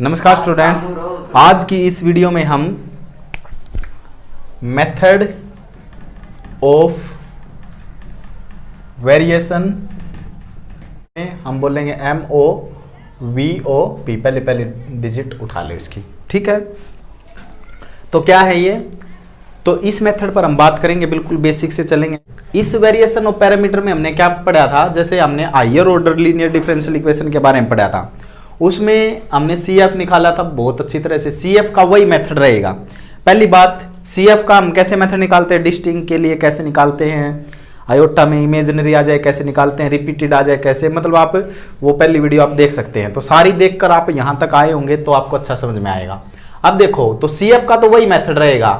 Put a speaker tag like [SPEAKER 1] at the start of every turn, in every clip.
[SPEAKER 1] नमस्कार स्टूडेंट्स, आज की इस वीडियो में हम मेथड ऑफ वेरिएशन में हम बोलेंगे MOVOP। पहले डिजिट उठा ले इसकी, ठीक है। तो क्या है ये, तो इस मेथड पर हम बात करेंगे, बिल्कुल बेसिक से चलेंगे। इस वेरिएशन ऑफ पैरामीटर में हमने क्या पढ़ा था, जैसे हमने higher order linear differential equation के बारे में पढ़ा था, उसमें हमने CF निकाला था बहुत अच्छी तरह से। CF का वही मेथड रहेगा। पहली बात, CF का हम कैसे मेथड निकालते हैं, डिस्टिंग के लिए कैसे निकालते हैं, आयोटा में इमेजिनरी आ जाए कैसे निकालते हैं, रिपीटेड आ जाए कैसे, मतलब आप वो पहली वीडियो आप देख सकते हैं। तो सारी देखकर आप यहाँ तक आए होंगे तो आपको अच्छा समझ में आएगा। अब देखो, तो CF का तो वही मेथड रहेगा।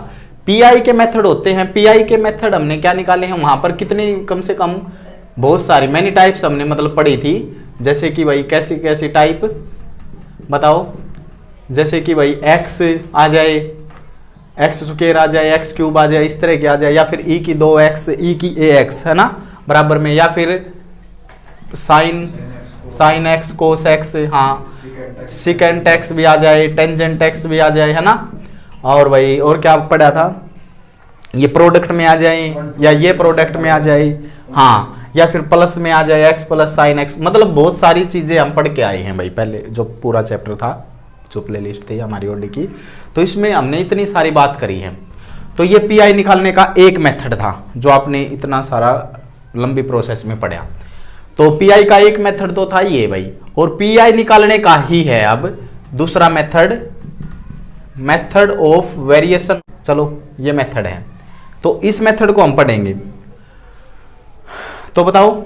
[SPEAKER 1] PI के मेथड होते हैं। PI के मेथड हमने क्या निकाले हैं, वहां पर कितने, कम से कम बहुत सारी मैनी टाइप्स हमने मतलब पढ़ी थी। जैसे कि भाई कैसी कैसी टाइप बताओ, जैसे कि भाई x आ जाए, x स्क्वायर आ जाए, x क्यूब आ जाए, इस तरह के आ जाए, या फिर e की 2x e की ax है ना बराबर में, या फिर साइन x कोस x, हाँ सिकेंट x भी आ जाए, टेंजेंट x भी आ जाए, है ना। और भाई और क्या पढ़ा था, ये प्रोडक्ट में आ जाए या ये प्रोडक्ट में आ जाए, हाँ, या फिर प्लस में आ जाए x प्लस साइन x, मतलब बहुत सारी चीजें हम पढ़ के आए हैं भाई। पहले जो पूरा चैप्टर था, जो प्लेलिस्ट थी हमारी ओडी की, तो इसमें हमने इतनी सारी बात करी है। तो ये PI निकालने का एक मेथड था जो आपने इतना सारा लंबी प्रोसेस में पढ़ा। तो PI का एक मेथड तो था ये भाई, और PI निकालने का ही है अब दूसरा मेथड, मेथड ऑफ वेरिएशन। चलो ये मेथड है, तो इस मेथड को हम पढ़ेंगे। तो बताओ,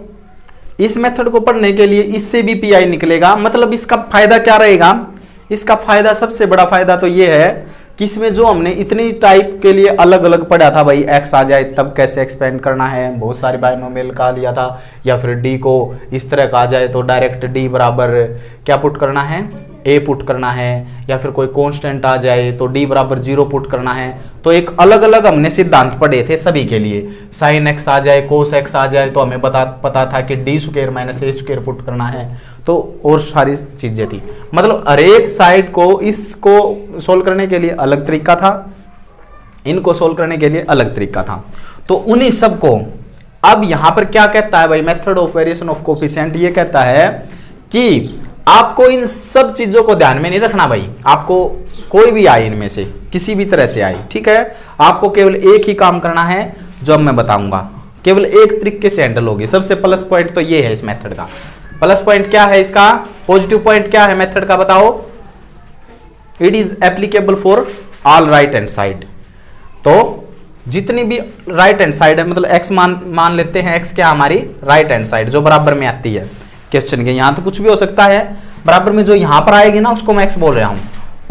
[SPEAKER 1] इस मेथड को पढ़ने के लिए इससे भी PI निकलेगा, मतलब इसका फायदा क्या रहेगा। इसका फायदा, सबसे बड़ा फायदा तो ये है कि इसमें जो हमने इतनी टाइप के लिए अलग अलग पढ़ा था भाई, x आ जाए तब कैसे एक्सपेंड करना है, बहुत सारे बायनोमियल का लिया था, या फिर d को इस तरह का आ जाए तो डायरेक्ट d बराबर क्या पुट करना है, a पुट करना है, या फिर कोई कांस्टेंट आ जाए तो d बराबर 0 पुट करना है। तो एक अलग अलग हमने सिद्धांत पढ़े थे सभी के लिए। साइन x आ जाए, कोस x आ जाए तो हमें पता था कि d square minus a square put करना है, तो और सारी चीजें थी। मतलब हर एक साइड को, इसको सोल्व करने के लिए अलग तरीका था, इनको सोल्व करने के लिए अलग तरीका था। तो उन्हीं सब को अब यहां पर क्या कहता है भाई, method of variation of coefficient, ये कहता है कि आपको इन सब चीजों को ध्यान में नहीं रखना भाई। आपको कोई भी आए इनमें से, किसी भी तरह से आए, ठीक है, आपको केवल एक ही काम करना है जो अब मैं बताऊंगा, केवल एक तरीके से हैंडल होगी। सबसे प्लस पॉइंट तो ये है इस मेथड का। प्लस पॉइंट क्या है इसका, पॉजिटिव पॉइंट क्या है मेथड का बताओ, it is applicable for all right hand side. तो जितनी भी राइट हैंड साइड है, मतलब x मान लेते हैं, x क्या हमारी राइट हैंड साइड जो बराबर में आती है क्वेश्चन के, यहां तो कुछ भी हो सकता है, बराबर में जो यहां पर आएगी ना उसको मैं x बोल रहा हूं।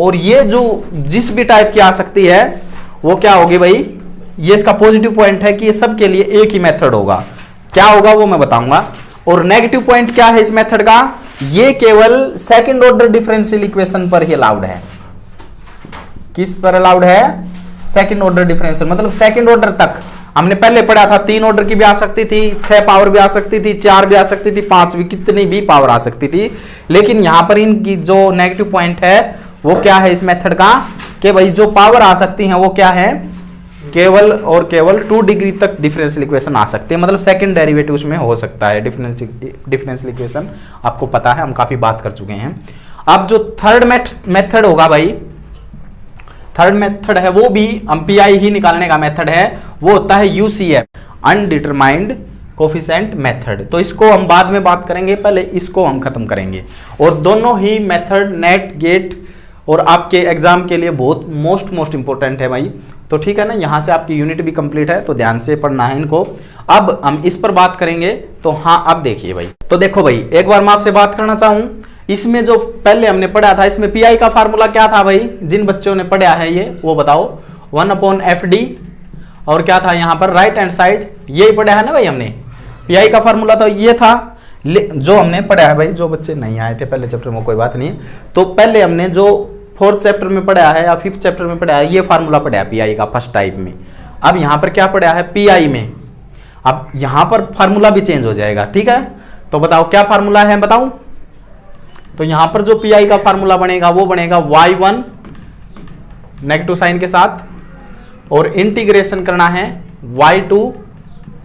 [SPEAKER 1] और ये जो जिस भी टाइप की आ सकती है वो क्या होगी भाई, ये इसका पॉजिटिव पॉइंट है कि ये सब के लिए एक ही मेथड होगा। क्या होगा वो मैं बताऊंगा। और नेगेटिव पॉइंट क्या है इस मेथड का, ये केवल सेकंड ऑर्डर डिफरेंशियल इक्वेशन पर ही अलाउड है। किस पर अलाउड है, सेकंड ऑर्डर डिफरेंशियल, मतलब सेकंड ऑर्डर तक। हमने पहले पढ़ा था 3 ऑर्डर की भी आ सकती थी, 6 पावर भी आ सकती थी, 4 भी आ सकती थी, 5 भी, कितनी भी पावर आ सकती थी। लेकिन यहां पर इनकी जो नेगेटिव पॉइंट है वो क्या है इस मेथड का, कि भाई जो पावर आ सकती है वो क्या है, केवल और केवल 2 डिग्री तक डिफरेंशियल इक्वेशन आ सकते हैं, मतलब सेकंड डेरिवेटिव उसमें हो सकता है। डिफरेंशियल इक्वेशन आपको पता है, हम काफी बात कर चुके हैं। अब जो थर्ड मेथड होगा भाई, थर्ड मेथड है वो भी हम PI ही निकालने का मेथड है, वो होता है UCF, अनडिटरमाइंड कोफिशिएंट मेथड। तो इसको हम बाद में बात करेंगे, पहले इसको हम खत्म करेंगे। और दोनों ही मेथड नेट गेट और आपके एग्जाम के लिए बहुत मोस्ट इंपोर्टेंट है भाई। तो ठीक है ना, यहां से आपकी यूनिट भी कंप्लीट है, तो ध्यान से पढ़ना है इनको। अब हम इस पर बात करेंगे। तो हाँ, अब देखिए भाई, तो देखो भाई, एक बार मैं आपसे बात करना चाहूं, इसमें जो पहले हमने पढ़ा था, इसमें PI का फार्मूला क्या था भाई, जिन बच्चों ने पढ़ा है ये वो बताओ, 1/FD, और क्या था यहाँ पर राइट हैंड साइड, यही पढ़ा है ना भाई हमने। PI का फार्मूला तो ये था जो हमने पढ़ा है भाई। जो बच्चे नहीं आए थे पहले चैप्टर में कोई बात नहीं, तो पहले हमने जो 4th चैप्टर में पढ़ा है या 5th चैप्टर में पढ़ा है, ये फार्मूला पढ़ा है PI का फर्स्ट टाइप में। अब यहाँ पर क्या पढ़ा है PI में, अब यहाँ पर फार्मूला भी चेंज हो जाएगा, ठीक है। तो बताओ क्या फार्मूला है, बताऊं, तो यहां पर जो पी आई का फार्मूला बनेगा वो बनेगा y1 नेगेटिव साइन के साथ, और इंटीग्रेशन करना है y2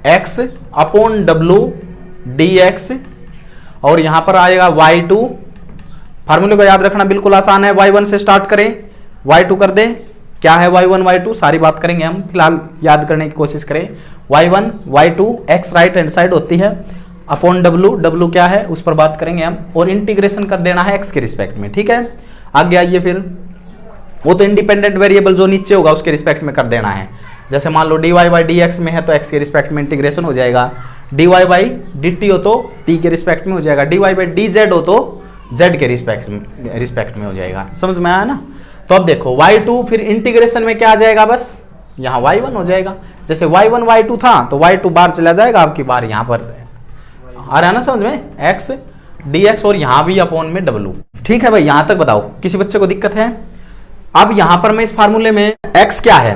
[SPEAKER 1] x upon w dx, और यहां पर आएगा y2, फार्मूले को याद रखना बिल्कुल आसान है, y1 से स्टार्ट करें, y2 कर दें, क्या है y1 y2 सारी बात करेंगे हम, फिलहाल याद करने की कोशिश करें। y1 y2 x right hand side होती है अपॉन w क्या है उस पर बात करेंगे हम, और इंटीग्रेशन कर देना है x के रिस्पेक्ट में। ठीक है, आगे आइए फिर, वो तो इंडिपेंडेंट वेरिएबल जो नीचे होगा उसके रिस्पेक्ट में कर देना है। जैसे मान लो dy बाई dx में है तो x के रिस्पेक्ट में इंटीग्रेशन हो जाएगा, dy बाई dt हो तो t के रिस्पेक्ट में हो जाएगा, dy बाई dz हो तो z के रिस्पेक्ट में हो जाएगा। समझ में आया ना? तो अब देखो y2 फिर इंटीग्रेशन में क्या आ जाएगा, बस यहाँ y1 हो जाएगा। जैसे y1 y2 था तो y2 बार चला जाएगा, आपकी बार यहाँ पर आ रहा है ना समझ में, x dx, और यहाँ भी अपॉन में w। ठीक है भाई, यहाँ तक बताओ, किसी बच्चे को दिक्कत है? अब यहाँ पर मैं इस फार्मूले में x क्या है,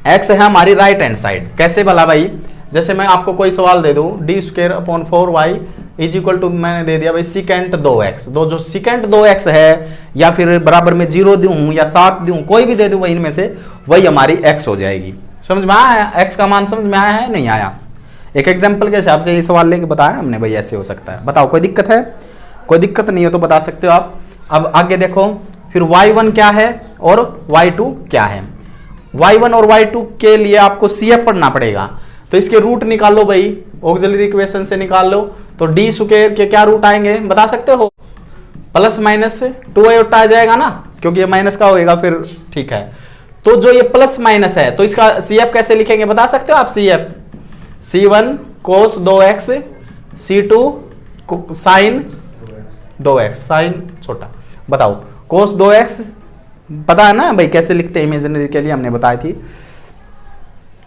[SPEAKER 1] x है हमारी राइट हैंड साइड। कैसे भला भाई, जैसे मैं आपको कोई सवाल दे दूं D square upon 4y is equal to, मैंने दे दिया भाई सिकेंट 2x, जो सिकेंट 2x है, या फिर बराबर में 0 दूं या 7 दूं, कोई भी दे दूं वही इनमें से, वही हमारी x हो जाएगी। समझ में आया है? x का मान समझ में आया है? नहीं आया? एक एग्जाम्पल के हिसाब से ये सवाल लेके बताया हमने भाई, ऐसे हो सकता है। बताओ कोई दिक्कत है? कोई दिक्कत नहीं हो तो बता सकते हो आप। अब आगे देखो, फिर y1 क्या है और y2 क्या है। y1 और y2 के लिए आपको CF पढ़ना पड़ेगा, तो इसके रूट निकालो भाई, ऑक्सिलरी इक्वेशन से निकाल लो। तो डी स्क्वायर के क्या रूट आएंगे बता सकते हो? प्लस माइनस 2i आ जाएगा ना, क्योंकि ये माइनस का होएगा फिर। ठीक है, तो जो ये प्लस माइनस है तो इसका CF कैसे लिखेंगे बता सकते हो आप? CF C1 cos 2x, C2 sin 2x, sign छोटा, बताओ cos 2x पता है ना भाई कैसे लिखते हैं, इमेजिनरी के लिए हमने बताई थी।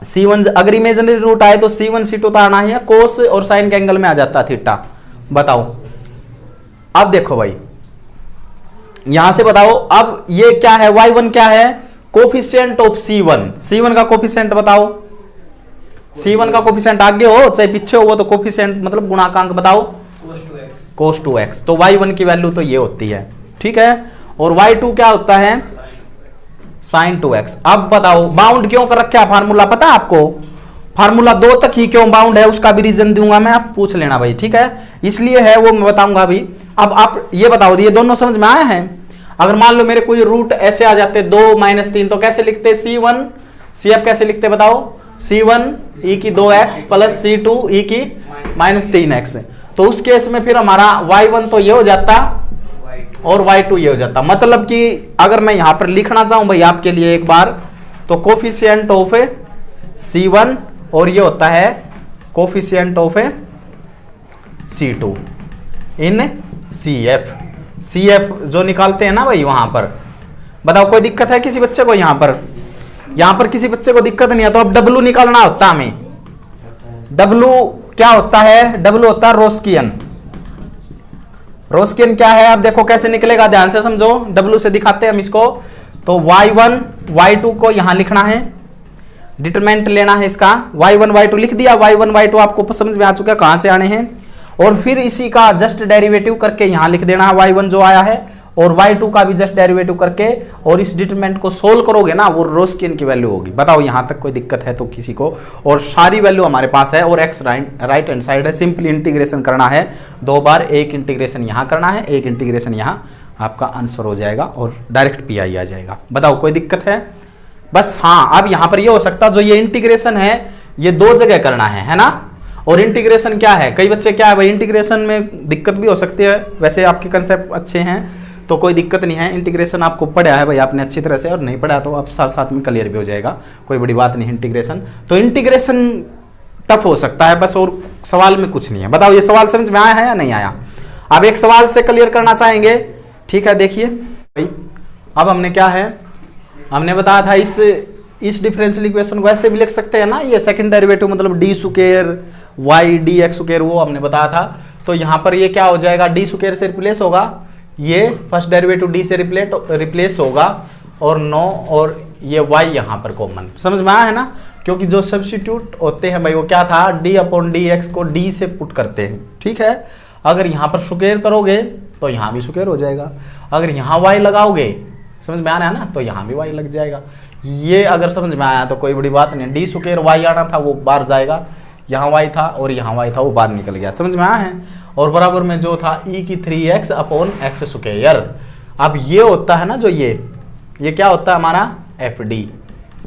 [SPEAKER 1] C1 अगर इमेजिनरी रूट आए तो C1 C2 तो आना है, कोस और साइन के एंगल में आ जाता थीटा। बताओ अब देखो भाई, यहां से बताओ अब ये क्या है, y1 क्या है, कोफिशिएंट ऑफ C1। C1 का कोफिशिएंट बताओ, C1 का कोफिशिएंट आगे हो चाहे पीछे हो, वो तो कोफिशिएंट मतलब गुणांक बताओ, cos 2x। तो y1 की वैल्यू तो ये होती है। ठीक है, और y2 क्या होता है, sin 2x। अब बताओ बाउंड क्यों कर रखा है, फार्मूला पता है आपको? फार्मूला 2 तक ही क्यों बाउंड है उसका भी रीजन दूंगा मैं, आप पूछ लेना भाई। ठीक है, इसलिए है वो मैं बताऊंगा अभी। अब आप ये बताओ, ये दोनों समझ में आया है? अगर मान लो मेरे कोई रूट ऐसे आ जाते 2 - 3, तो कैसे लिखते? C1 CF कैसे लिखते बताओ? C1 e की 2x प्लस C2 e की -3x। तो उस केस में फिर हमारा y1 तो ये हो जाता और y2 ये हो जाता। मतलब कि अगर मैं यहां पर लिखना चाहूं भाई आपके लिए एक बार, तो कोफिशिएंट ऑफ C1 और ये होता है coefficient of C2 in CF जो निकालते हैं ना भाई वहां पर। बताओ कोई दिक्कत है किसी बच्चे को? यहां पर किसी बच्चे को दिक्कत नहीं है? तो अब W निकालना होता हमें। W क्या होता है? W होता है रोस्कियन। रोस्कियन क्या है? अब देखो कैसे निकलेगा, ध्यान से समझो। W से दिखाते हैं हम इसको। तो y1 y2 को यहां लिखना है, डिटरमिनेंट लेना है इसका। y1 y2 लिख दिया, y1 y2 आपको समझ में आ चुका है कहां से आने हैं। और फिर इसी का जस्ट डेरिवेटिव करके यहां लिख देना है y1 जो आया है, और y2 का भी जस्ट डेरिवेटिव करके, और इस डिटरमिनेंट को सोल्व करोगे ना, वो रोस्कियन की वैल्यू होगी। बताओ यहां तक कोई दिक्कत है तो किसी को? और सारी वैल्यू हमारे पास है, और x राइट हैंड साइड है। सिंपली इंटीग्रेशन करना है 2 बार, एक इंटीग्रेशन यहां करना है, एक इंटीग्रेशन यहां, आपका आंसर हो जाएगा और डायरेक्ट पी आई आ जाएगा। बताओ कोई दिक्कत है? बस हाँ, अब यहां पर ये हो सकता है जो ये इंटीग्रेशन है ये 2 जगह करना है ना। और इंटीग्रेशन क्या है, कई बच्चे क्या है भाई इंटीग्रेशन में दिक्कत भी हो सकती है। वैसे आपके कंसेप्ट अच्छे हैं तो कोई दिक्कत नहीं है, इंटीग्रेशन आपको पढ़ा है भाई आपने अच्छी तरह से, और नहीं पढ़ा तो आप साथ साथ में क्लियर भी हो जाएगा, कोई बड़ी बात नहीं इंटीग्रेशन। तो इंटीग्रेशन टफ हो सकता है बस, और सवाल में कुछ नहीं है। बताओ ये सवाल समझ में आया है या नहीं आया? अब एक सवाल से क्लियर करना चाहेंगे, ठीक है। देखिए भाई, अब हमने क्या है, हमने बताया था इस डिफरेंशियल इक्वेशन को ऐसे भी लिख सकते हैं ना, ये सेकंड डेरिवेटिव मतलब D square Y D X square, वो हमने बताया था। तो यहाँ पर ये क्या हो जाएगा, डी स्क्वायर से रिप्लेस होगा, ये फर्स्ट डेरिवेटिव डी से रिप्लेस होगा, और 9 और ये y यहाँ पर कॉमन। समझ में आया है ना? क्योंकि जो सब्स्टिट्यूट होते हैं भाई वो क्या था, d अपॉन डी एक्स को d से पुट करते हैं। ठीक है, अगर यहाँ पर स्क्वायर करोगे तो यहाँ भी स्क्वायर हो जाएगा। अगर यहाँ y लगाओगे, समझ में आ रहा है ना, तो यहाँ भी y लग जाएगा। ये अगर समझ में आया तो कोई बड़ी बात नहीं। डी स्क्वायर y आना था वो बाहर जाएगा, यहाँ y था और यहाँ y था वो बाहर निकल गया, समझ में आया है। और बराबर में जो था e की 3x अपॉन x स्क्वायर। अब ये होता है ना जो ये क्या होता है हमारा fd,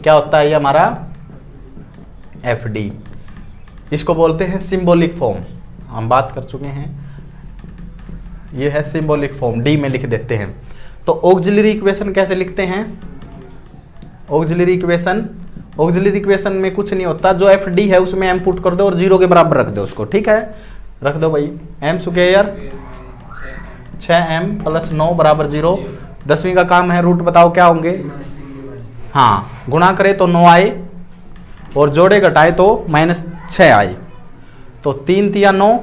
[SPEAKER 1] क्या होता है ये हमारा fd, इसको बोलते हैं सिंबॉलिक फॉर्म, हम बात कर चुके हैं। ये है सिंबॉलिक फॉर्म, डी में लिख देते हैं। तो ऑक्सिलरी इक्वेशन कैसे लिखते हैं? ऑक्सिलरी इक्वेशन में कुछ नहीं होता, जो एफ डी है उसमें एम पुट कर दो और 0 के बराबर रख दो उसको, ठीक है, रख दो भाई। एम स्क्वायर 6m प्लस 9 बराबर 0। 10वीं का काम है, रूट बताओ क्या होंगे। हाँ, गुणा करे तो 9 आए और जोड़े घटाए तो -6 आए, तो 3 तिया 9,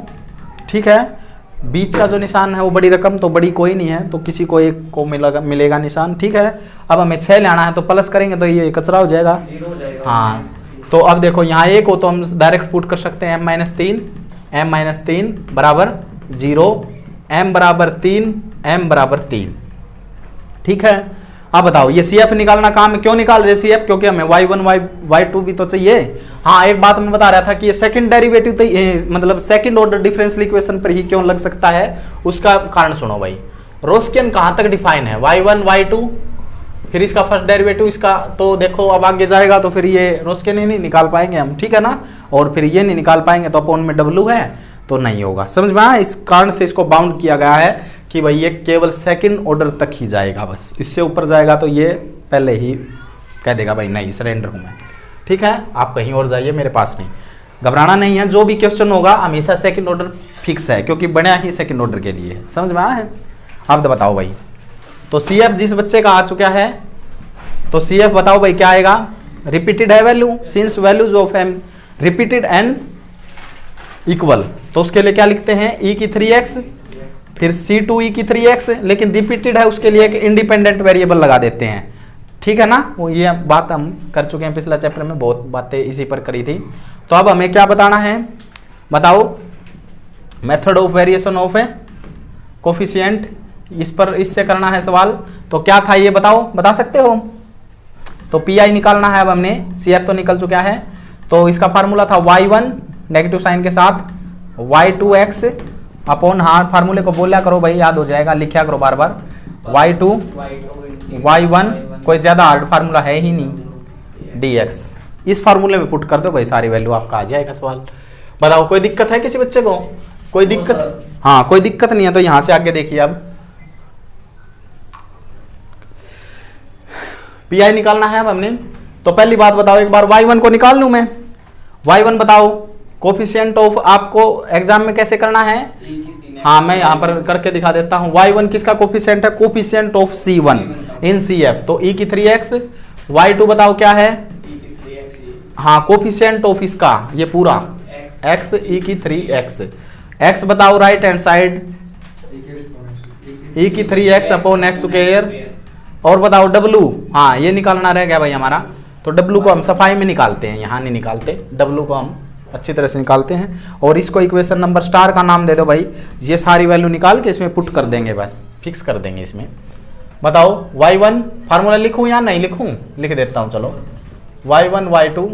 [SPEAKER 1] ठीक है। बीच का जो निशान है वो बड़ी रकम, तो बड़ी कोई नहीं है, तो किसी को एक को मिलेगा निशान, ठीक है। अब हमें 6 लेना है तो प्लस करेंगे तो ये कचरा हो जाएगा। हाँ, तो अब देखो यहाँ 1 हो तो हम डायरेक्ट पुट कर सकते हैं m-3 बराबर 0, m बराबर 3, m बराबर 3, ठीक है। अब बताओ ये CF निकालना काम है, क्यों निकाल रहे CF? क्योंकि हमें y1 y2 भी तो चाहिए। हाँ, एक बात मैं बता रहा था कि ये सेकंड डेरिवेटिव तो मतलब सेकंड ऑर्डर डिफरेंशियल इक्वेशन पर ही क्यों लग सकता है, उसका कारण सुनो भाई। रोस्कियन कहाँ तक डिफाइन है? y1 y2, फिर इसका फर्स्ट डेरिवेटिव इसका, तो देखो अब आगे जाएगा तो फिर ये रोस्कियन ही नहीं निकाल पाएंगे हम, ठीक है ना। और फिर ये नहीं निकाल पाएंगे तो अपॉन में W है तो नहीं होगा, समझ में आया। इस कारण से इसको बाउंड किया गया है कि भाई ये केवल सेकंड ऑर्डर तक ही जाएगा, बस इससे ऊपर जाएगा तो ये पहले ही कह देगा भाई नहीं सरेंडर हूं मैं, ठीक है। आप कहीं और जाइए, मेरे पास नहीं, घबराना नहीं है। जो भी क्वेश्चन होगा हमेशा सेकंड ऑर्डर फिक्स है, क्योंकि बना ही सेकंड ऑर्डर के लिए, समझ में आया है। अब तो बताओ भाई, तो CF जिस बच्चे का आ चुका है, तो CF बताओ भाई क्या आएगा? रिपीटेड है value, since values of m repeated and equal, तो उसके लिए क्या लिखते हैं? e की 3x, फिर C2 e की 3x, लेकिन रिपीटेड है उसके लिए एक इंडिपेंडेंट वेरिएबल लगा देते हैं, ठीक है ना। वो ये बात हम कर चुके हैं पिछला चैप्टर में, बहुत बातें इसी पर करी थी। तो अब हमें क्या बताना है, बताओ। Method of variation of A coefficient, इस पर इससे करना है सवाल। तो क्या था ये बताओ, बता सकते हो? तो PI निकालना है। अब हमने CF तो निकल चुका है, तो इसका फार्मूला था y1 नेगेटिव साइन के साथ y2x अपॉन, हाँ फार्मूले को बोला करो भाई, याद हो जाएगा, लिखा करो बार बार। y2 y1, कोई ज्यादा हार्ड फार्मूला है ही नहीं, dx। इस फार्मूले में पुट कर दो भाई, सारी वैल्यू आपका आ जाएगा सवाल। बताओ कोई दिक्कत है किसी बच्चे को? कोई दिक्कत? हाँ, कोई दिक्कत नहीं है। तो यहां से आगे देखिए, अब PI निकालना है अब हमने। तो पहली बात बताओ एक बार, y1 को निकाल लूं मैं। y1 बताओ कोफिशिएंट ऑफ, आपको एग्जाम में कैसे करना है? हाँ, मैं यहाँ पर करके दिखा देता हूँ। y1 किसका कोफिशिएंट है? Coefficient of C1 in CF, तो e की 3x। y2 बताओ क्या है? हाँ, कोफिशिएंट ऑफ इसका ये पूरा x, e की 3x। x बताओ राइट हैंड साइड, e की 3x अपॉन x स्क्वायर। और बताओ W, हाँ ये निकालना रह गया भाई हमारा, तो W को हम सफाई में निकालते हैं, यहाँ नहीं निकालते, W को हम अच्छी तरह से निकालते हैं। और इसको इक्वेशन नंबर स्टार का नाम दे दो भाई। ये सारी वैल्यू निकाल के इसमें पुट कर देंगे, बस फिक्स कर देंगे इसमें। बताओ y1 फार्मूला लिखूं या नहीं लिखूं? लिख देता हूं, चलो। y1 y2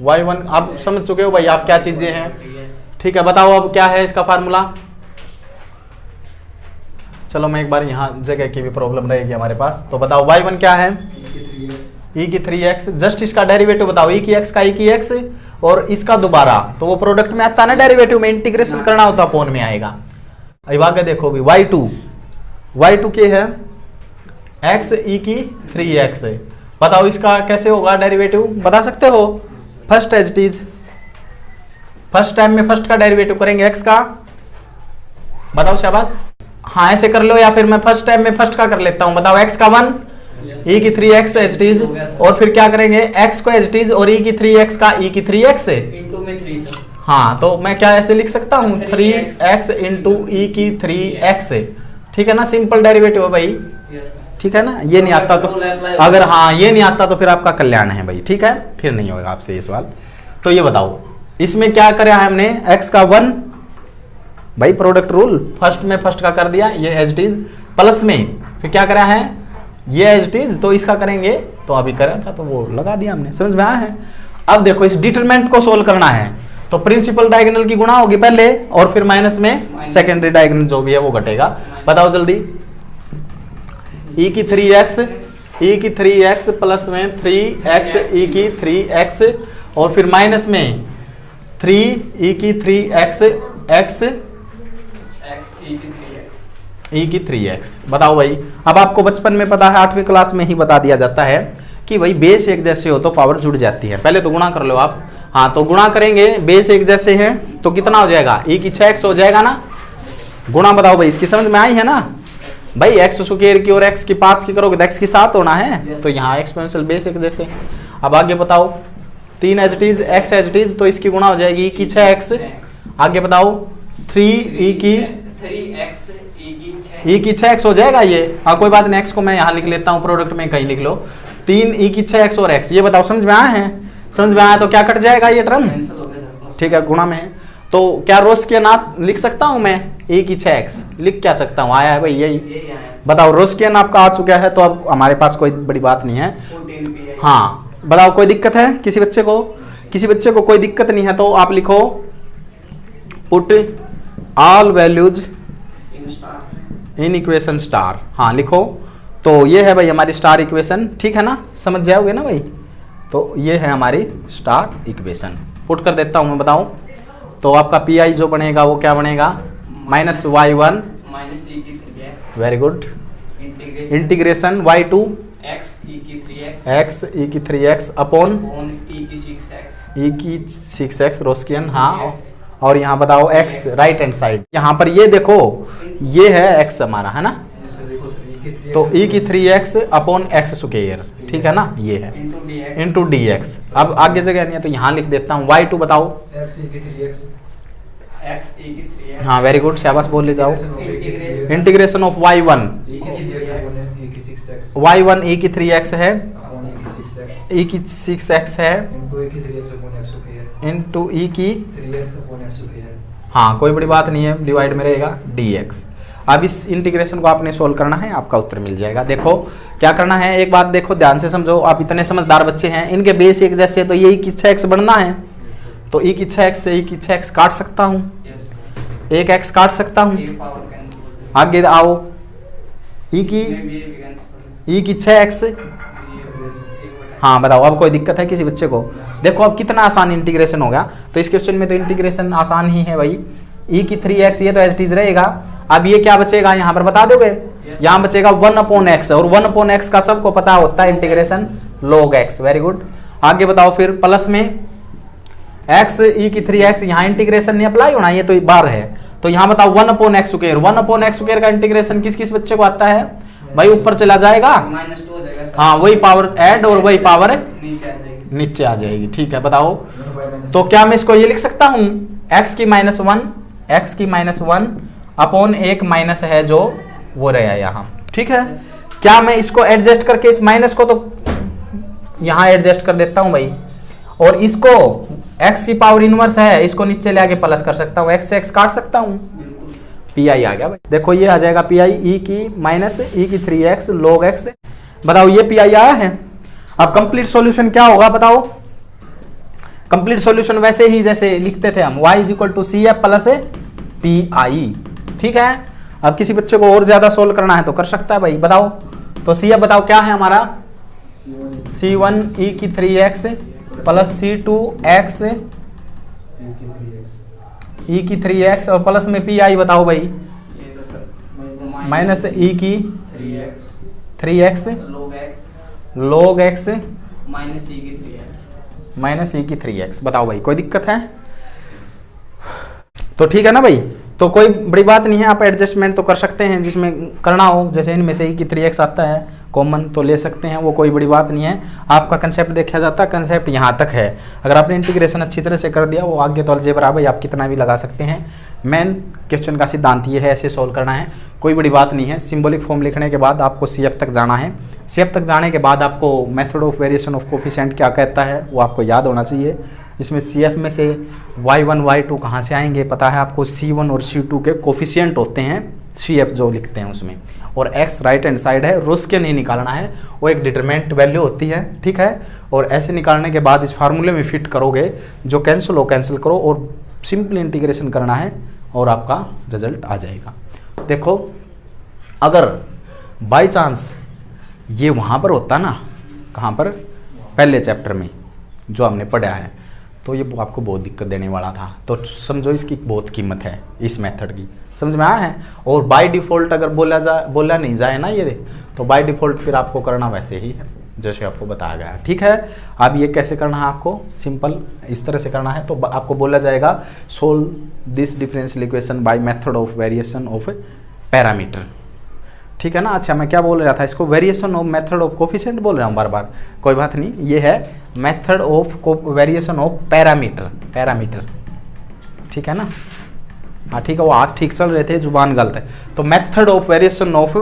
[SPEAKER 1] y1 आप समझ चुके हो भाई आप क्या चीजें हैं, ठीक है। बताओ अब क्या है इसका फार्मूला? चलो मैं एक बार यहाँ जगह की भी प्रॉब्लम रहेगी हमारे पास। तो बताओ y1 क्या है? e की 3x। जस्ट इसका डेरिवेटिव बताओ, e की x का e की x और इसका दोबारा, तो वो प्रोडक्ट में आता है ना, डेरिवेटिव में इंटीग्रेशन करना होता है, अपॉन में आएगा। अब आगे देखो भी y2 के है x e की 3x। बताओ इसका कैसे होगा डेरिवेटिव, बता सकते हो? First as it is, first time में फर्स्ट का डेरिवेटिव करेंगे x का, बताओ शाबाश। हाँ ऐसे कर लो, या फिर मैं फर्स्ट टाइम में फर्स्ट का कर लेता हूं। बताओ x का 1 e की 3x एज इट इज, और फिर क्या करेंगे x को एज इट इज और e की 3x का e की 3x
[SPEAKER 2] इंटू में 3।
[SPEAKER 1] हाँ, तो मैं क्या ऐसे लिख सकता हूँ 3x इंटू e की 3x, ठीक है ना। सिंपल डेरिवेटिव है भाई, ठीक है ना। ये नहीं आता तो, अगर हाँ ये नहीं आता तो फिर आपका कल्याण है भाई, ठीक है, फिर नहीं होगा आपसे ये सवाल। तो ये बताओ इसमें क्या करा है हमने, x का 1 भाई प्रोडक्ट रूल, फर्स्ट में फर्स्ट का कर दिया, ये एज इट इज, प्लस में फिर क्या करा है, ये एज इट इज, तो इसका करेंगे, तो अभी करा था तो वो लगा दिया हमने, समझ में आया है। अब देखो इस डिटरमिनेंट को सोल्व करना है, तो प्रिंसिपल डायगोनल की गुणा होगी पहले और फिर माइनस में सेकेंडरी डायगोनल जो भी है वो घटेगा। बताओ जल्दी, e की 3x प्लस में 3x e की 3x और फिर माइनस में 3 e की 3x x e की 3x। बताओ भाई, अब आपको बचपन में पता है, 8वीं क्लास में ही बता दिया जाता है कि भाई बेस एक जैसे हो तो पावर जुड़ जाती है। पहले तो गुणा कर लो आप, हाँ तो गुणा करेंगे, बेस एक जैसे हैं तो कितना हो जाएगा, e की 6x हो जाएगा ना। गुणा बताओ भाई, इसकी समझ में आई है ना भाई, x स्क्वायर की और x की 5 की करोगे तो x की 7 होना है, तो यहाँ एक्सपोनेंशियल बेस एक जैसे। अब आगे बताओ, 3 as it is, x as it is, तो इसकी गुणा हो जाएगी e की 6x। आगे बताओ 3 e की
[SPEAKER 2] 3x
[SPEAKER 1] e की 6x हो जाएगा ये, हाँ कोई बात नहीं, x को मैं यहाँ लिख लेता हूँ, प्रोडक्ट में कहीं लिख लो, 3 e की 6x और x। ये बताओ समझ में आया है, समझ में आया तो क्या कट जाएगा ये टर्म, ठीक है गुणा में। तो क्या रोस्कियन लिख सकता हूँ मैं, e की 6x लिख क्या सकता हूँ, आया है भाई यही। बताओ रोस्कियन आपका आ चुका है, तो अब हमारे पास कोई बड़ी बात नहीं है। हाँ बताओ, कोई दिक्कत है किसी बच्चे को, किसी बच्चे को कोई दिक्कत नहीं है तो आप लिखो put all values in equation star. हाँ लिखो, तो ये है भाई हमारी स्टार इक्वेशन, ठीक है ना, समझ जाओगे ना भाई। तो ये है हमारी स्टार इक्वेशन, पुट कर देता हूँ मैं, बताऊँ तो आपका पी आई जो बनेगा वो क्या बनेगा, -y1 very good integration y2 x e की 3x अपॉन e की 6x रोस्कियन। हाँ और यहाँ बताओ x राइट हैंड साइड, यहाँ पर ये देखो ये है x हमारा, है ना, तो e की 3x अपॉन x स्क्वायर, ठीक है ना, ये है इंटू dx। अब आगे जगह नहीं है तो यहाँ लिख देता हूँ y2 बताओ, हाँ वेरी गुड शाबाश, बोल ले जाओ, इंटीग्रेशन ऑफ y1 e की 3x है, e की 6x है इंटू e की, हाँ कोई बड़ी बात नहीं है, डिवाइड में रहेगा dx। अब इस इंटीग्रेशन को आपने सोल्व करना है, आपका उत्तर मिल जाएगा। देखो क्या करना है, एक बात देखो ध्यान से समझो, आप इतने समझदार बच्चे हैं, इनके बेस एक जैसे है तो ये e की 6x बनना है, तो e की 6x से e की 6x काट सकता हूँ, एक x काट सकता हूँ। आगे आओ, e की 6x, हाँ बताओ अब कोई दिक्कत है किसी बच्चे को। देखो अब कितना आसान इंटीग्रेशन हो गया, तो इस क्वेश्चन में तो इंटीग्रेशन आसान ही है भाई, e की 3x ये तो एज इट इज रहेगा। अब ये क्या बचेगा यहाँ पर बता दोगे, यहाँ बचेगा 1/x, और 1/x का सबको पता होता है integration log x, very good. आगे बताओ फिर प्लस में x e की 3x, यहाँ इंटीग्रेशन नहीं अप्लाई होना, ये तो बार है, तो यहाँ बताओ 1/x स्क्वायर, 1/x स्क्वायर का इंटीग्रेशन किस किस बच्चे को आता है भाई, ऊपर चला जाएगा, हाँ वही पावर ऐड और वही पावर नीचे आ जाएगी, ठीक है। बताओ तो क्या मैं इसको ये लिख सकता हूँ x की -1 अपॉन एक माइनस है जो वो रहा यहाँ, ठीक है। क्या मैं इसको एडजस्ट करके इस माइनस को तो यहाँ एडजस्ट कर देता हूँ भाई, और इसको x की पावर इनवर्स है, इसको नीचे ले आके प्लस कर सकता हूँ, x से x काट सकता हूँ, पी आई आ गया भाई। देखो ये आ जाएगा पी आई e की 3x log x। बताओ ये पी आई आया है। अब कंप्लीट सॉल्यूशन क्या होगा बताओ, कंप्लीट सॉल्यूशन वैसे ही जैसे लिखते थे हम, y = CF प्लस PI, ठीक है। अब किसी बच्चे को और ज्यादा सोल्व करना है तो कर सकता है भाई। बताओ तो CF बताओ क्या है हमारा, C1 e की 3x प्लस C2x e की 3x और प्लस में PI बताओ भाई, माइनस e की 3x log x minus e की 3x। बताओ भाई कोई दिक्कत है तो ठीक है ना भाई, तो कोई बड़ी बात नहीं है, आप एडजस्टमेंट तो कर सकते हैं जिसमें करना हो, जैसे इनमें से e की 3x आता है कॉमन तो ले सकते हैं, वो कोई बड़ी बात नहीं है। आपका कंसेप्ट देखा जाता है, कंसेप्ट यहाँ तक है, अगर आपने इंटीग्रेशन अच्छी तरह से कर दिया वो आगे तो अलजेब्रा भाई आप कितना भी लगा सकते हैं। मेन क्वेश्चन का सिद्धांत ये है, ऐसे सोल्व करना है, कोई बड़ी बात नहीं है। सिंबॉलिक फॉर्म लिखने के बाद आपको CF तक जाना है, CF तक जाने के बाद आपको method of variation of coefficient क्या कहता है वो आपको याद होना चाहिए। इसमें CF में से y1 y2 कहाँ से आएंगे पता है आपको, C1 और C2 के कोफिशिएंट होते हैं, CF जो लिखते हैं उसमें, और x राइट हैंड साइड है, रोस्कियन नहीं निकालना है, वो एक डिटरमिनेंट वैल्यू होती है, ठीक है। और ऐसे निकालने के बाद इस फार्मूले में फिट करोगे, जो कैंसिल हो कैंसिल करो और सिंपल इंटीग्रेशन करना है और आपका रिजल्ट आ जाएगा। देखो अगर बाई चांस ये वहाँ पर होता ना, कहाँ पर, पहले चैप्टर में जो हमने पढ़ा है, तो ये आपको बहुत दिक्कत देने वाला था। तो समझो इसकी बहुत कीमत है इस मेथड की, समझ में आया है। और बाय डिफ़ॉल्ट अगर बोला नहीं जाए ना ये, तो बाय डिफ़ॉल्ट फिर आपको करना वैसे ही है जैसे आपको बताया गया है, ठीक है। अब ये कैसे करना है आपको, सिंपल इस तरह से करना है। तो आपको बोला जाएगा solve this differential equation by method of variation of parameter, ठीक है ना। अच्छा मैं क्या बोल रहा था, इसको variation of method of coefficient बोल रहा हूँ बार बार, कोई बात नहीं, ये है method of variation of parameter, ठीक है ना। हाँ ठीक है, वो हाथ ठीक चल रहे थे, जुबान गलत है। तो method of variation of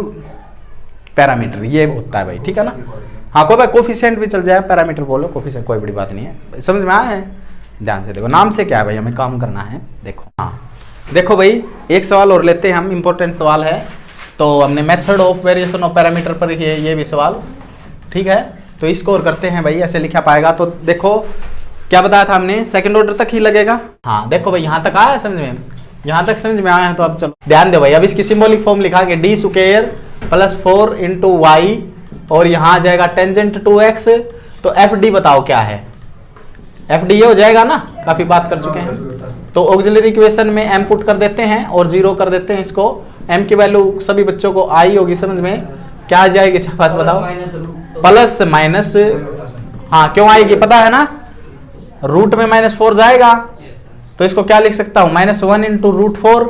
[SPEAKER 1] parameter ये होता है भाई, ठीक है ना। हाँ कोई भाई कोफिशिएंट भी चल जाए, पैरामीटर बोलो, कोफिशिएंट कोई बड़ी बात नहीं है, समझ में आया है। ध्यान से देखो, नाम से क्या है भाई, हमें काम करना है। देखो हाँ देखो भाई, एक सवाल और लेते हैं हम, इम्पोर्टेंट सवाल है। तो हमने method of variation of parameter पर ये भी सवाल, ठीक है। तो इसको और करते हैं भाई, ऐसे लिखा पाएगा। तो देखो क्या बताया था हमने, सेकंड ऑर्डर तक ही लगेगा। हाँ देखो भाई यहाँ तक आया समझ में, यहाँ तक समझ में आया है। तो अब चलो ध्यान दो भाई, अब इसकी सिंबॉलिक फॉर्म लिखा के D square plus 4 into Y, और यहाँ आ जाएगा टेंजेंट टू एक्स। तो एफ डी बताओ क्या है, एफ डी ये हो जाएगा ना, काफी बात कर चुके हैं। तो ऑक्सिलरी इक्वेशन में एम पुट कर देते हैं और 0 कर देते हैं इसको। एम की वैल्यू सभी बच्चों को आई होगी समझ में, क्या आ जाएगी पास बताओ, प्लस माइनस, हाँ क्यों आएगी पता है ना, रूट में -4 जाएगा, तो इसको क्या लिख सकता हूँ, -1 इंटू रूट 4।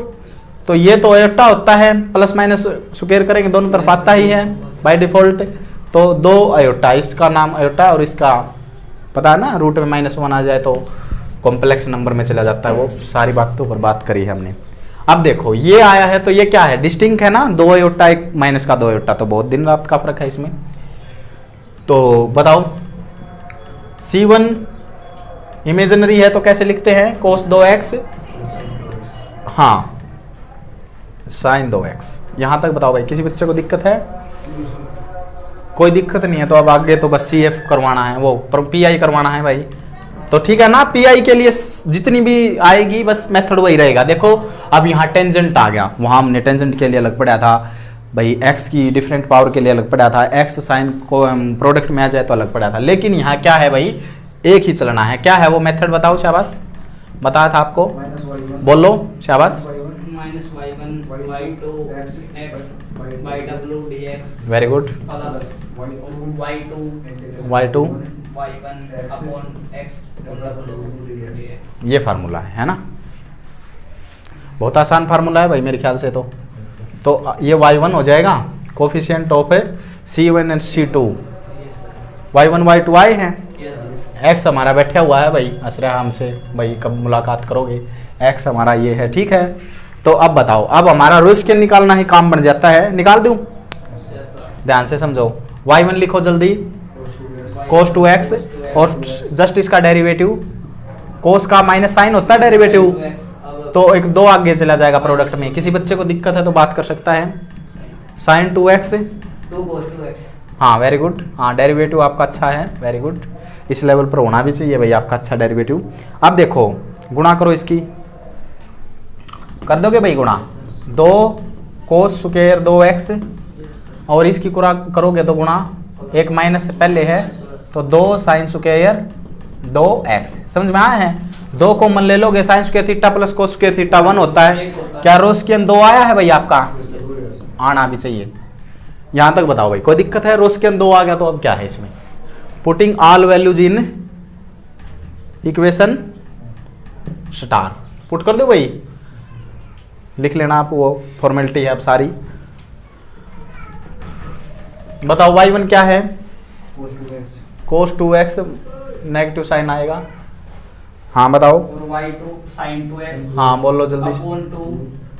[SPEAKER 1] तो ये तो एटा होता है, प्लस माइनस स्क्वायर करेंगे दोनों तरफ आता ही है बाय डिफॉल्ट। तो 2 अयोटा, इसका नाम अयोटा और इसका पता है ना, रूट में -1 आ जाए तो कॉम्प्लेक्स नंबर में चला जाता है, वो सारी बातों पर बात करी है हमने। अब देखो ये आया है तो ये क्या है, डिस्टिंक्ट है ना, 2 अयोटा एक माइनस का 2 अयोटा, तो बहुत दिन रात का फर्क है इसमें। तो बताओ C1 इमेजिनरी है तो कैसे लिखते हैं, cos 2x, हाँ sin 2x। यहां तक बताओ भाई, किसी बच्चे को दिक्कत है, कोई दिक्कत नहीं है। तो अब आगे तो बस CF करवाना है, वो PI करवाना है भाई। तो ठीक है ना, PI के लिए जितनी भी आएगी बस मेथड वही रहेगा। देखो अब यहाँ टेंजेंट आ गया, वहाँ हमने टेंजेंट के लिए अलग पढ़ा था भाई, x की डिफरेंट पावर के लिए अलग पढ़ा था, x साइन को प्रोडक्ट में आ जाए तो अलग पढ़ा था। लेकिन यहाँ क्या है भाई, एक ही चलना है। क्या है वो मेथड बताओ, शाबाश बताया था आपको, बोलो शाबाश, वेरी गुड, y2 ये फार्मूला है ना, बहुत आसान फार्मूला है भाई मेरे ख्याल से। तो ये y1 हो जाएगा coefficient of C1 and C2, y1 y2 आए हैं, x हमारा बैठा हुआ है भाई, असरा हमसे भाई कब मुलाकात करोगे, x हमारा ये है, ठीक है। तो अब बताओ, अब हमारा रोस्कियन निकालना ही काम बन जाता है, निकाल दूं, ध्यान से समझो। y1 लिखो जल्दी, cos 2x, और जस्ट इसका डेरिवेटिव, cos का माइनस साइन होता है डेरिवेटिव, तो एक 2 आगे चला जाएगा प्रोडक्ट में। किसी बच्चे को दिक्कत है तो बात कर सकता है, sin 2x, हाँ वेरी गुड, हाँ डेरिवेटिव आपका अच्छा है, वेरी गुड, इस लेवल पर होना भी चाहिए भाई आपका अच्छा डेरिवेटिव। अब देखो गुणा करो, इसकी कर दोगे भाई गुणा, 2 cos स्क्वायर 2x, और इसकी करोगे तो गुणा, एक माइनस पहले है तो 2 sin स्क्वायर 2x, समझ में आया है। 2 कॉमन ले लोगे, sin square theta plus cos square theta 1 होता है। क्या रोस्कियन 2 आया है भाई आपका, आना भी चाहिए। यहां तक बताओ भाई, कोई दिक्कत है, रोस्कियन 2 आ गया तो अब क्या है इसमें, putting all values in equation star, put कर दो भाई, लिख लेना आप, वो फॉर्मेलिटी है अब सारी। बताओ y1 क्या है, cos 2x, नेगेटिव साइन आएगा, हाँ बताओ,
[SPEAKER 2] y2 sin 2x,
[SPEAKER 1] हाँ बोलो जल्दी,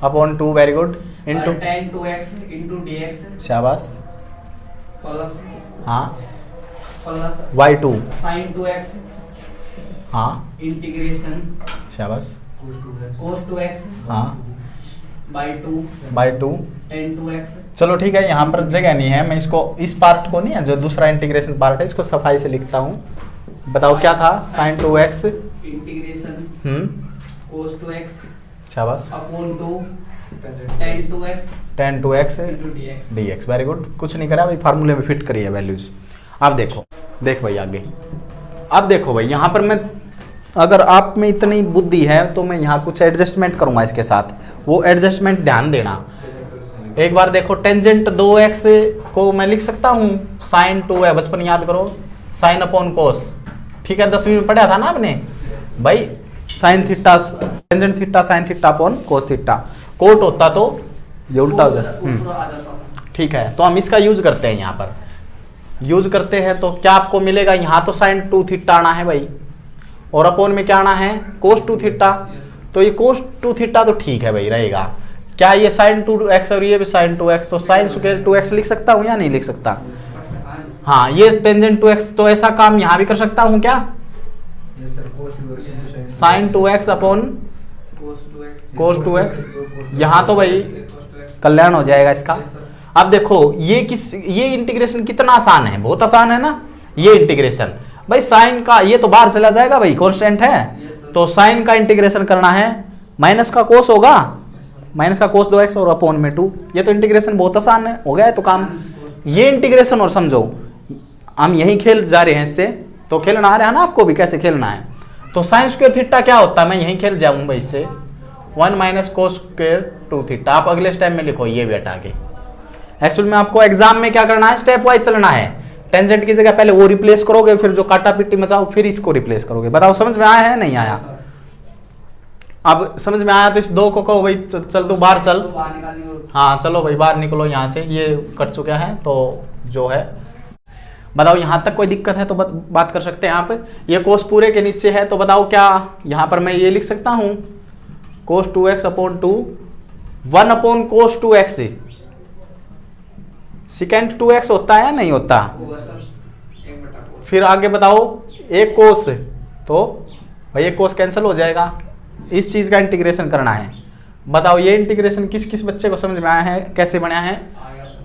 [SPEAKER 1] upon 2 very good, into
[SPEAKER 2] tan 2x into dx,
[SPEAKER 1] शाबाश,
[SPEAKER 2] प्लस
[SPEAKER 1] हाँ
[SPEAKER 2] प्लस
[SPEAKER 1] y2
[SPEAKER 2] sin 2x,
[SPEAKER 1] हाँ
[SPEAKER 2] इंटीग्रेशन
[SPEAKER 1] शाबाश,
[SPEAKER 2] cos 2x
[SPEAKER 1] हाँ
[SPEAKER 2] by 2
[SPEAKER 1] बाई 2।
[SPEAKER 2] tan 2x
[SPEAKER 1] चलो ठीक है, यहाँ पर जगह नहीं है, मैं इसको इस पार्ट को नहीं है जो दूसरा इंटीग्रेशन पार्ट है इसको सफाई से लिखता हूँ। बताओ क्या था, sin 2x
[SPEAKER 2] integration cos 2x
[SPEAKER 1] शाबाश
[SPEAKER 2] upon 2 tan 2x
[SPEAKER 1] tan 2x
[SPEAKER 2] into dx।
[SPEAKER 1] dx। Very good, कुछ नहीं करा भाई, फार्मूले में फिट करिए वैल्यूज। अब देखो, देख भाई आगे, अब देखो भाई यहाँ पर मैं, अगर आप में इतनी बुद्धि है तो मैं यहाँ कुछ एडजस्टमेंट करूंगा इसके साथ, वो एडजस्टमेंट ध्यान देना। एक बार देखो, टेंजेंट 2x को मैं लिख सकता हूँ sin 2 है, बचपन याद करो, sin अपॉन कोस, ठीक है 10वीं में पढ़ा था ना आपने भाई, sin theta tangent theta sin theta upon cos theta, cot होता तो ये उल्टा हो जाए। ठीक है, तो हम इसका यूज करते हैं, यहाँ पर यूज करते हैं तो क्या आपको मिलेगा, यहाँ तो sin 2 थीटा आना है भाई, और अपोन में क्या आना है cos 2 थीटा, तो ये cos 2 थीटा तो ठीक है भाई रहेगा। क्या ये sin 2x और ये भी sin 2x, तो sin स्क्वायर 2x लिख सकता हूँ या नहीं लिख सकता? हाँ, ये टेंजेंट 2x, तो ऐसा काम यहाँ भी कर सकता हूँ क्या, sin 2x upon cos 2x, यहाँ तो भाई कल्याण हो जाएगा इसका। अब देखो ये इंटीग्रेशन कितना आसान है, बहुत आसान है ना ये इंटीग्रेशन भाई। साइन का ये तो बाहर चला जाएगा भाई, कांस्टेंट है, तो साइन का इंटीग्रेशन करना है, माइनस का कोस होगा, माइनस का कोस 2x और अपॉन में 2, ये तो इंटीग्रेशन बहुत आसान है, हो गया है तो काम। ये इंटीग्रेशन और समझो, हम यही खेल जा रहे हैं इससे, तो खेलना आ रहा है ना आपको भी कैसे खेलना है। तो साइन स्क्वायर थीटा क्या होता है, मैं यही खेल जाऊंगा भाई इससे, 1 माइनस कोस स्क्वायर 2 थीटा। आप अगले स्टेप में लिखो ये भी हटा के। एक्चुअल में आपको एग्जाम में क्या करना है, स्टेप वाइज चलना है। टेंजेंट की जगह पहले वो रिप्लेस करोगे, फिर जो काटा पिट्टी मचाओ फिर इसको रिप्लेस करोगे। बताओ समझ में आया है नहीं आया? अब समझ में आया तो इस 2 को कहो भाई चल तू बाहर चल, हाँ चलो भाई बाहर निकलो यहाँ से, ये कट चुका है तो जो है। बताओ यहाँ तक कोई दिक्कत है तो बात कर सकते हैं आप। ये कोस पूरे के नीचे है तो बताओ क्या यहाँ पर मैं ये लिख सकता हूँ, cos 2x upon 2, 1 upon cos 2x, secant 2x होता है या नहीं होता? फिर आगे बताओ एक कोस, तो भाई एक कोस कैंसिल हो जाएगा। इस चीज का इंटीग्रेशन करना है। बताओ ये इंटीग्रेशन किस किस बच्चे को समझ में आया है, कैसे बनाया है?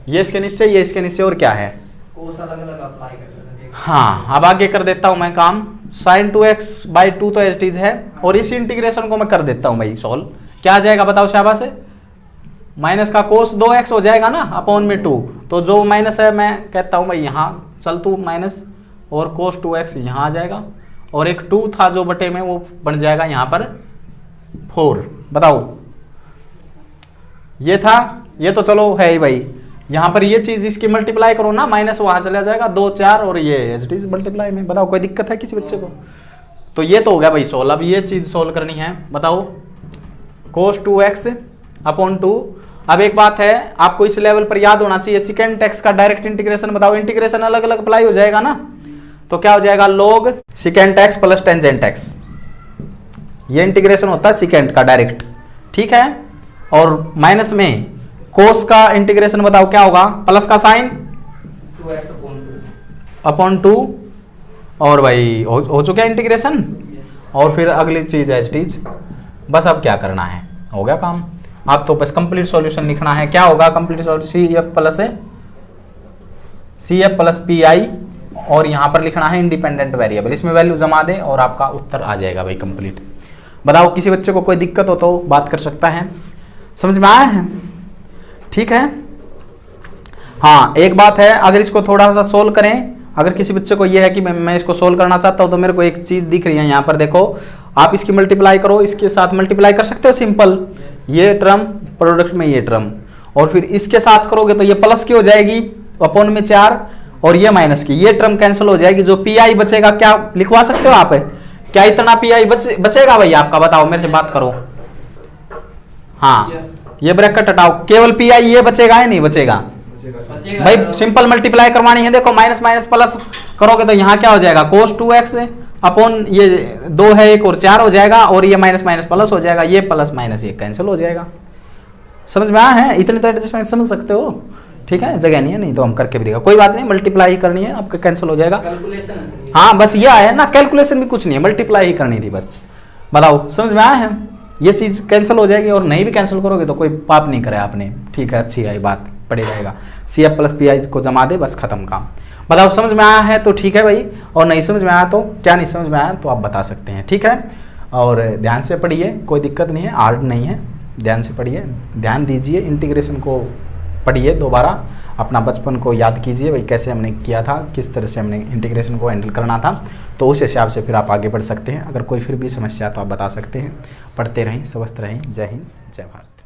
[SPEAKER 1] ये इसके नीचे, ये इसके नीचे, और क्या है
[SPEAKER 2] कोस अलग अलग अप्लाई कर देते हैं।
[SPEAKER 1] हाँ, अब आगे कर देता हूं मैं काम। sin 2x बाई 2 तो एज इट इज है, और इस इंटीग्रेशन को मैं कर देता हूं भाई सॉल्व। क्या आ जाएगा बताओ शाबाश है? माइनस का कोस 2x हो जाएगा ना अपॉन में 2, तो जो माइनस है मैं कहता हूं भाई यहाँ चल तू माइनस, और कोस 2x यहाँ आ जाएगा, और एक 2 था जो बटे में वो बन जाएगा यहाँ पर 4। बताओ ये था, ये तो चलो है ही भाई। यहाँ पर ये चीज इसकी मल्टीप्लाई करो ना, माइनस वहां चला जाएगा 2 4, और ये एज इट इज मल्टीप्लाई में। बताओ कोई दिक्कत है किसी बच्चे को? तो ये तो हो गया भाई सोल्व। अब ये चीज सोल्व करनी है। बताओ कोस 2x अपॉन 2। अब एक बात है आपको इस लेवल पर याद होना चाहिए, सिकेंड एक्स का डायरेक्ट इंटीग्रेशन। बताओ इंटीग्रेशन अलग अलग अप्लाई हो जाएगा ना, तो क्या हो जाएगा log secant X plus tangent X. ये इंटीग्रेशन होता है सिकेंड का डायरेक्ट, ठीक है। और माइनस में कोस का इंटीग्रेशन बताओ क्या होगा, प्लस का साइन
[SPEAKER 2] 2x
[SPEAKER 1] अपॉन 2, और भाई हो चुका है इंटीग्रेशन। और फिर अगली चीज है चीज, बस अब क्या करना है, हो गया काम। आप तो बस कंप्लीट सॉल्यूशन लिखना है। क्या होगा complete solution? CF plus PI, और यहाँ पर लिखना है इंडिपेंडेंट वेरिएबल। इसमें वैल्यू जमा दे और आपका उत्तर आ जाएगा भाई कंप्लीट। बताओ किसी बच्चे को कोई दिक्कत हो तो बात कर सकता है। समझ में आया है? ठीक है। हाँ एक बात है, अगर इसको थोड़ा सा सोल्व करें, अगर किसी बच्चे को ये है कि मैं इसको सोल्व करना चाहता हूं, तो मेरे को एक चीज दिख रही है यहाँ पर, देखो आप इसकी मल्टीप्लाई करो, इसके साथ मल्टीप्लाई कर सकते हो सिंपल, ये टर्म प्रोडक्ट में ये टर्म, और फिर इसके साथ करोगे तो ये प्लस की हो जाएगी अपॉन में 4, और ये माइनस की, ये टर्म कैंसिल हो जाएगी। जो PI बचेगा, क्या लिखवा सकते हो आप? क्या इतना PI बचेगा भाई आपका? बताओ मेरे से बात करो। हाँ ये ब्रैकेट हटाओ, केवल PI ये बचेगा या नहीं बचेगा? भाई सिंपल मल्टीप्लाई करवानी है। देखो माइनस माइनस प्लस करोगे तो यहाँ क्या हो जाएगा, कोस 2x अपॉन ये 2 है एक और 4 हो जाएगा, और ये माइनस माइनस प्लस हो जाएगा, ये प्लस माइनस ये कैंसिल हो जाएगा। समझ में आया है? इतनी तो एडजस्टमेंट समझ सकते हो। ठीक है, जगह नहीं है, नहीं तो हम करके भी देगा, कोई बात नहीं, मल्टीप्लाई ही करनी है, आपका कैंसिल हो जाएगा।
[SPEAKER 2] कैलकुलेशन है सर ये।
[SPEAKER 1] हाँ बस ये है ना, कैलकुलेशन भी कुछ नहीं है, मल्टीप्लाई ही करनी थी बस। बताओ समझ में आया है? ये चीज़ कैंसिल हो जाएगी, और नहीं भी कैंसिल करोगे तो कोई पाप नहीं करे आपने, ठीक है, अच्छी है ये बात, पड़े रहेगा। CF प्लस PI को जमा दे, बस खत्म काम। बताओ समझ में आया है तो ठीक है भाई, और नहीं समझ में आया तो क्या नहीं समझ में आया तो आप बता सकते हैं, ठीक है। और ध्यान से पढ़िए, कोई दिक्कत नहीं है, हार्ड नहीं है, ध्यान से पढ़िए, ध्यान दीजिए, इंटीग्रेशन को पढ़िए दोबारा, अपना बचपन को याद कीजिए भाई कैसे हमने किया था, किस तरह से हमने इंटीग्रेशन को हैंडल करना था, तो उस हिसाब से फिर आप आगे बढ़ सकते हैं। अगर कोई फिर भी समस्या तो आप बता सकते हैं। पढ़ते रहें, स्वस्थ रहें, जय हिंद, जय भारत।